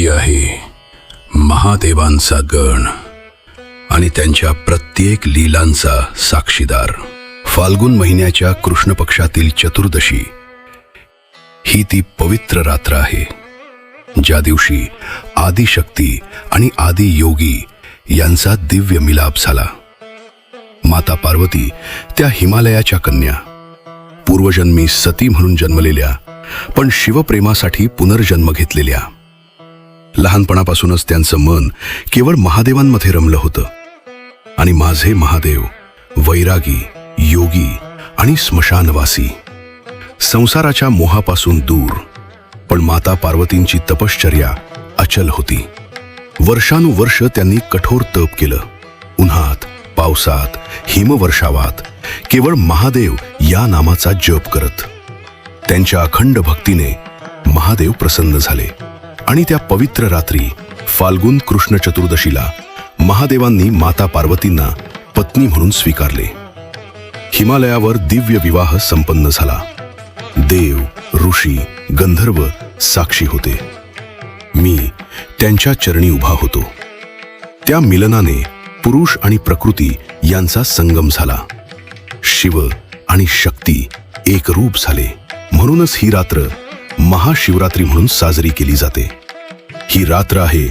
ही आहे महादेवांचा गण आणि त्यांच्या प्रत्येक लीलांचा साक्षीदार. फाल्गुन महिन्याच्या कृष्ण पक्षातील चतुर्दशी ही ती पवित्र रात्र आहे, ज्या दिवशी आदिशक्ती आणि आदि योगी यांचा दिव्य मिलाप झाला. माता पार्वती त्या हिमालयाच्या कन्या, पूर्वजन्मी सती म्हणून जन्मलेल्या पण शिवप्रेमासाठी पुनर्जन्म घेतलेल्या. लहानपणापासूनच त्यांचं मन केवळ महादेवांमध्ये रमलं होतं आणि माझे महादेव वैरागी, योगी आणि स्मशानवासी, संसाराच्या मोहापासून दूर. पण माता पार्वतींची तपश्चर्या अचल होती. वर्षानुवर्ष त्यांनी कठोर तप केलं, उन्हात पावसात हिमवर्षावात, केवळ महादेव या नामाचा जप करत. त्यांच्या अखंड भक्तीने महादेव प्रसन्न झाले आणि त्या पवित्र रात्री फाल्गुन कृष्ण चतुर्दशीला महादेवांनी माता पार्वतींना पत्नी म्हणून स्वीकारले. हिमालयावर दिव्य विवाह संपन्न झाला. देव, ऋषी, गंधर्व साक्षी होते. मी त्यांच्या चरणी उभा होतो. त्या मिलनाने पुरुष आणि प्रकृती यांचा संगम झाला. शिव आणि शक्ती एक रूप झाले. म्हणूनच ही रात्र महाशिवरात्री म्हणून साजरी केली जाते. ही रात्र आहे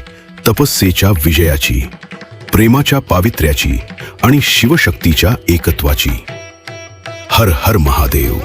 तपस्येच्या विजयाची, प्रेमाच्या पावित्र्याची आणि शिवशक्तीच्या एकत्वाची. हर हर महादेव.